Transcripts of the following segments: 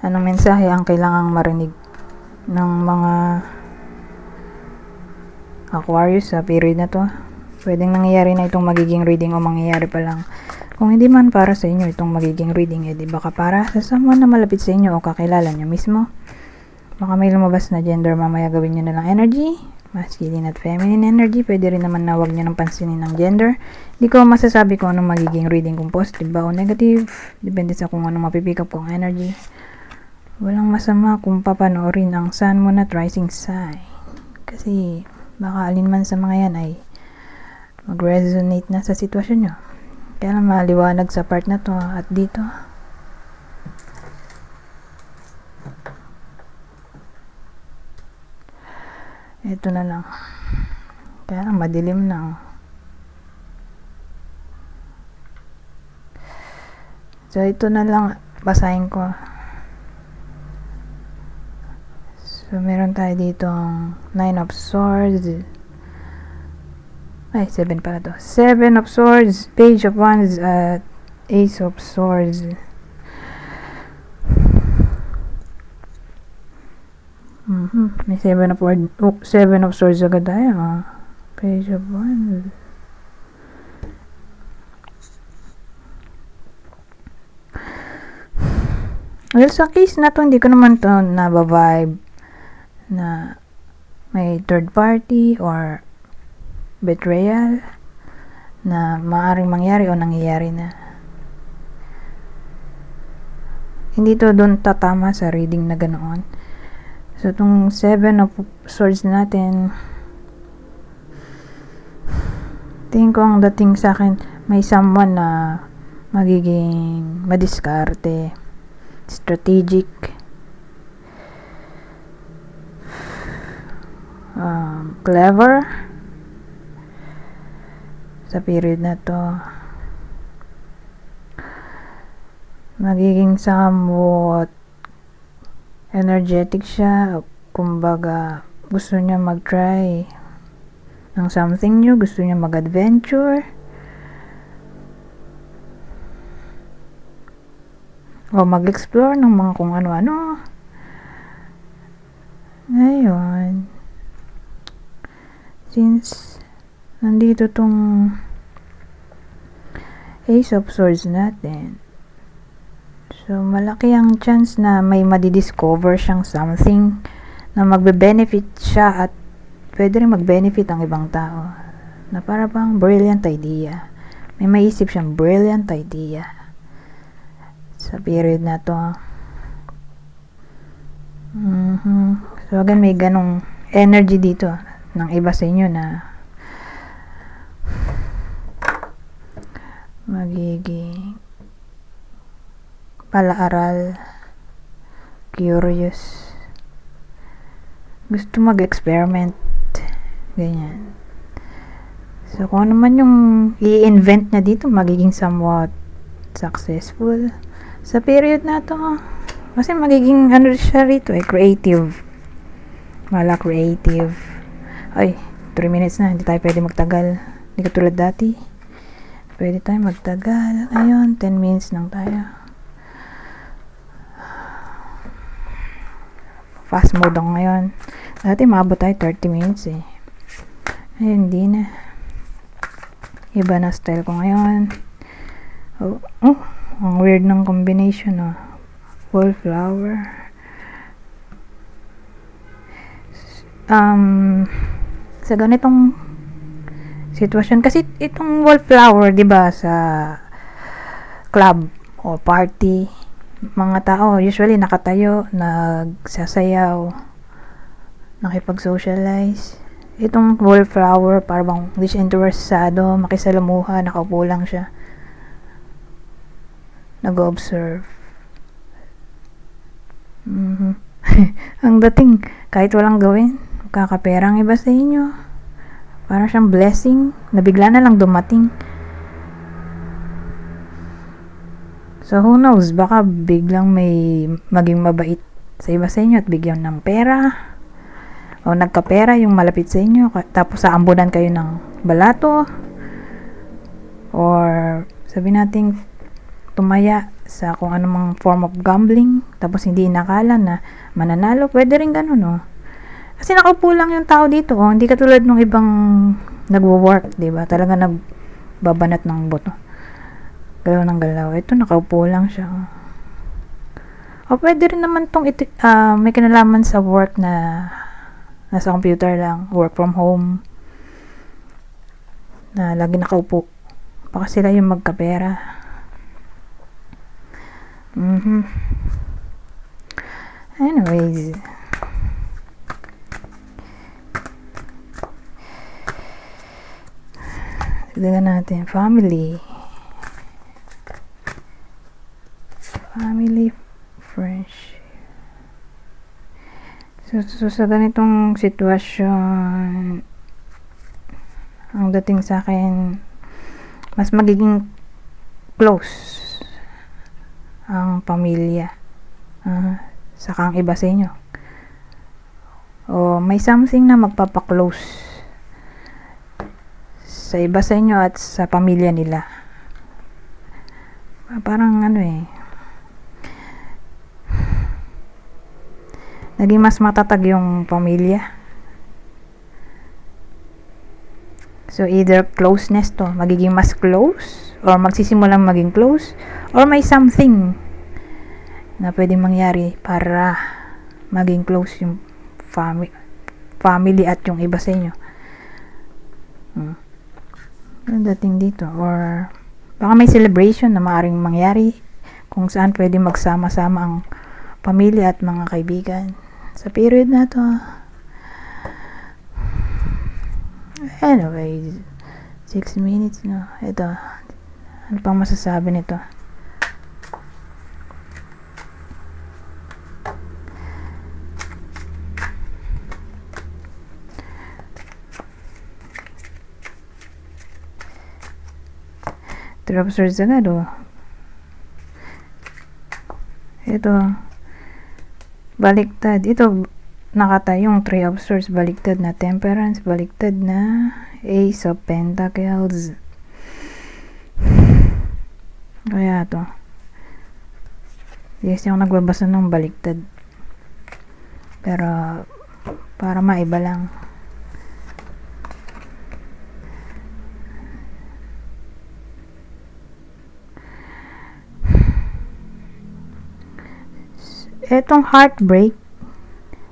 Anong mensahe ang kailangang marinig ng mga Aquarius sa period na to? Pwedeng nangyayari na itong magiging reading o mangyayari pa lang. Kung hindi man para sa inyo itong magiging reading, di baka para sa someone na malapit sa inyo o kakilala nyo mismo. Baka may lumabas na gender, mamaya gawin nyo na lang energy. Masculine at feminine energy. Pwede rin naman na huwag nyo nang pansinin ng gender. Hindi ko masasabi kung anong magiging reading, kung positive ba o negative. Depende sa kung anong mapipick up kong energy. Walang masama kung papanoorin ang Sun, Moon at Rising sign. Kasi baka alin man sa mga yan ay mag-resonate na sa sitwasyon nyo. Kaya lang maliwanag sa part na to at dito. Ito na lang. Kaya lang madilim na. So ito na lang basahin ko. So meron tayo dito ang 9 of Swords. Ay, 7 pala to. 7 of Swords, Page of Wands, at Ace of Swords. May 7 of Swords agad tayo. Page of Wands. Well, sa case na to, hindi ko naman to nabavibe na may third party or betrayal na maaaring mangyari o nangyayari na. Hindi to doon tatama sa reading na ganoon. So, itong 7 of Swords natin, tingin ko ang dating sa akin, may someone na magiging madiskarte, strategic, clever sa period na to. Magiging somewhat energetic siya, kumbaga gusto niya mag-try ng something new, gusto niya mag-adventure o mag-explore ng mga kung ano-ano. Ngayon, since nandito tong Ace of Swords natin, so malaki ang chance na may madidiscover siyang something na magbe-benefit siya at pwede rin mag-benefit ang ibang tao, na para bang brilliant idea. May maisip siyang brilliant idea sa period na to. So again, may ganong energy dito ng iba sa inyo na magiging palaaral, curious, gusto mag-experiment, ganyan. So kung ano man yung i-invent niya dito, magiging somewhat successful sa period na to. Kasi magiging ano siya rito, creative. Wala creative. Ay, 3 minutes na, hindi tayo pwede magtagal. Hindi katulad dati. Pwede tayo magtagal. Ayun, 10 minutes lang tayo. Fast mode ako ngayon. Dati maabot tayo 30 minutes eh. Ayun, hindi na. Iba na style ko ngayon. Ang weird ng combination, wallflower. Sa ganitong sitwasyon, kasi itong wallflower, di ba, sa club o party, mga tao usually nakatayo, nagsasayaw, nakipag-socialize. Itong wallflower, parang disinteresado, makisalamuha, nakaupo lang siya, nag-observe. Ang dating, kahit walang gawin, kakaperang iba sa inyo. Para siyang blessing na bigla na lang dumating. So who knows, baka biglang may maging mabait sa iba sa inyo at bigyan ng pera, o nagkapera yung malapit sa inyo, tapos saambunan kayo ng balato, or sabi natin tumaya sa kung anumang form of gambling, tapos hindi nakala na mananalo, pwede rin ganun, no? Kasi nakaupo lang yung tao dito, oh. Hindi katulad nung ibang nagwo-work, diba? Talaga nagbabanat ng boto. Galaw ng galaw. Ito, nakaupo lang siya, oh. O, pwede rin naman tong may kinalaman sa work na nasa computer lang, work from home, na lagi nakaupo. Baka sila yung magkapera. Anyways, tignan natin. Family, friendship. So sa ganitong sitwasyon, ang dating sa akin, mas magiging close ang pamilya sa kang iba sa inyo, o may something na magpapaklose sa iba sa inyo at sa pamilya nila. Parang naging mas matatag yung pamilya. So either closeness to, magiging mas close, or magsisimulang maging close, or may something na pwedeng mangyari para maging close yung family at yung iba sa inyo. Ang dating dito, or baka may celebration na maaaring mangyari kung saan pwedeng magsama-sama ang pamilya at mga kaibigan sa period na to. Anyways, 6 minutes na. Ito, ano pang masasabi nito? Three of Swords agad, oh. Ito, baliktad. Ito, nakatayong Three of Swords, baliktad na Temperance, baliktad na Ace of Pentacles. Kaya to, yes, yung nagbabasa ng baliktad, pero para maiba lang. Etong heartbreak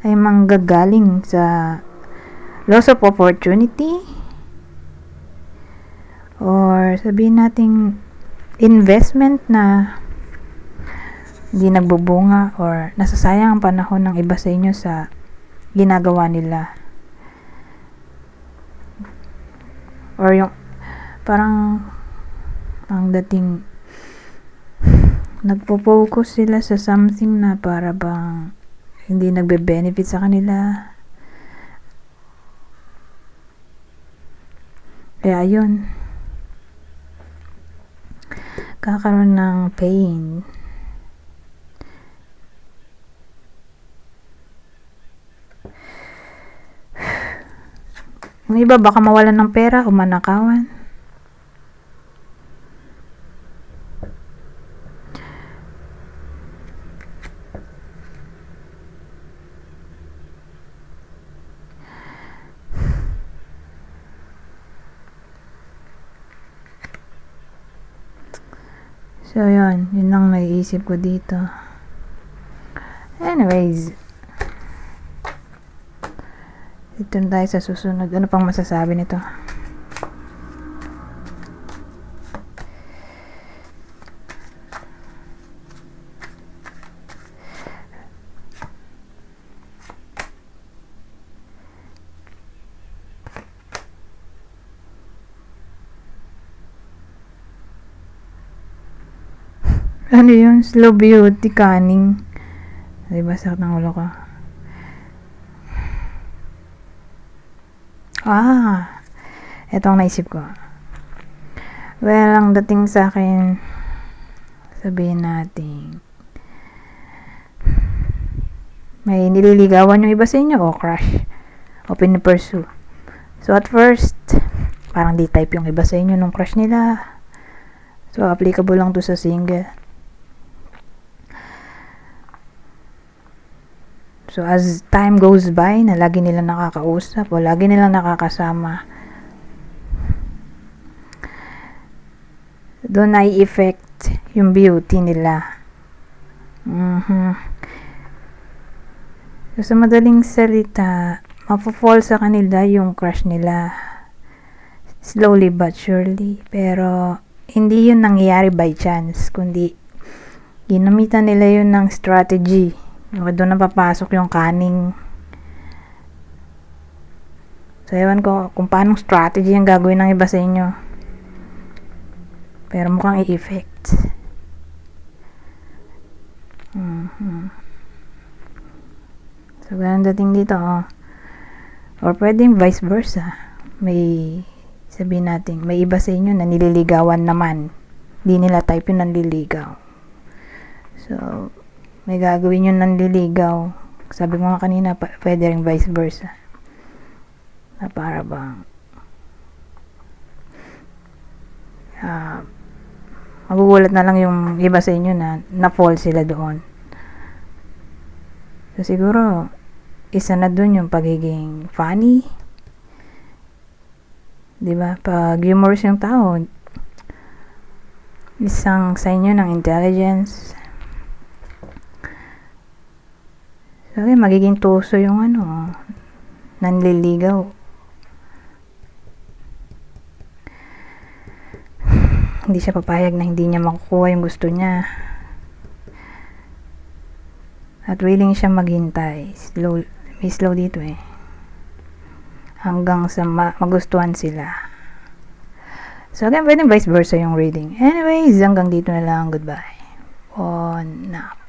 ay manggagaling sa loss of opportunity, or sabihin nating investment na hindi nagbubunga, or nasasayang ang panahon ng iba sa inyo sa ginagawa nila, or yung parang ang dating nagpo-focus sila sa something na para bang hindi nagbe-benefit sa kanila. Kaya yun, kakaroon ng pain. Yung iba baka mawalan ng pera o manakawan. So, yun lang naiisip ko dito. Anyways, ito na tayo sa susunod. Ano pang masasabi nito? Ano yun? Slow beauty, cunning. Diba, sakit ng ulo ko. Ito ang naisip ko. Well, ang dating sa akin, sabihin natin, may nililigawan yung iba sa inyo, o crush, o pinipursue. So, at first, parang di type yung iba sa inyo nung crush nila. So, applicable lang to sa single. So, as time goes by, na lagi nilang nakakausap o lagi nilang nakakasama, doon ay effect yung beauty nila. So, sa madaling salita, mapofall sa kanila yung crush nila. Slowly but surely. Pero, hindi yun nangyayari by chance, kundi ginamitan nila yun ng strategy. Doon na papasok yung cunning. So, ewan ko kung paanong strategy ang gagawin ng iba sa inyo. Pero mukhang i-effect. So, ganun dating dito, Or pwedeng vice versa. May, sabihin natin, may iba sa inyo na nililigawan naman. Di nila type yung nanliligaw. So, may gagawin yung nanliligaw. Sabi ko nga kanina, pwede rin vice versa. Na para bang magugulat na lang yung iba sa inyo na fall sila doon. So, siguro, isa na dun yung pagiging funny. Diba? Pag humorous yung tao, isang sign yun ng intelligence. So, okay, magiging tuso yung nanliligaw. Hindi siya papayag na hindi niya makukuha yung gusto niya. At willing siya maghintay. May slow dito hanggang sa magustuhan sila. So again, pwedeng vice versa yung reading. Anyways, hanggang dito na lang. Goodbye. On up.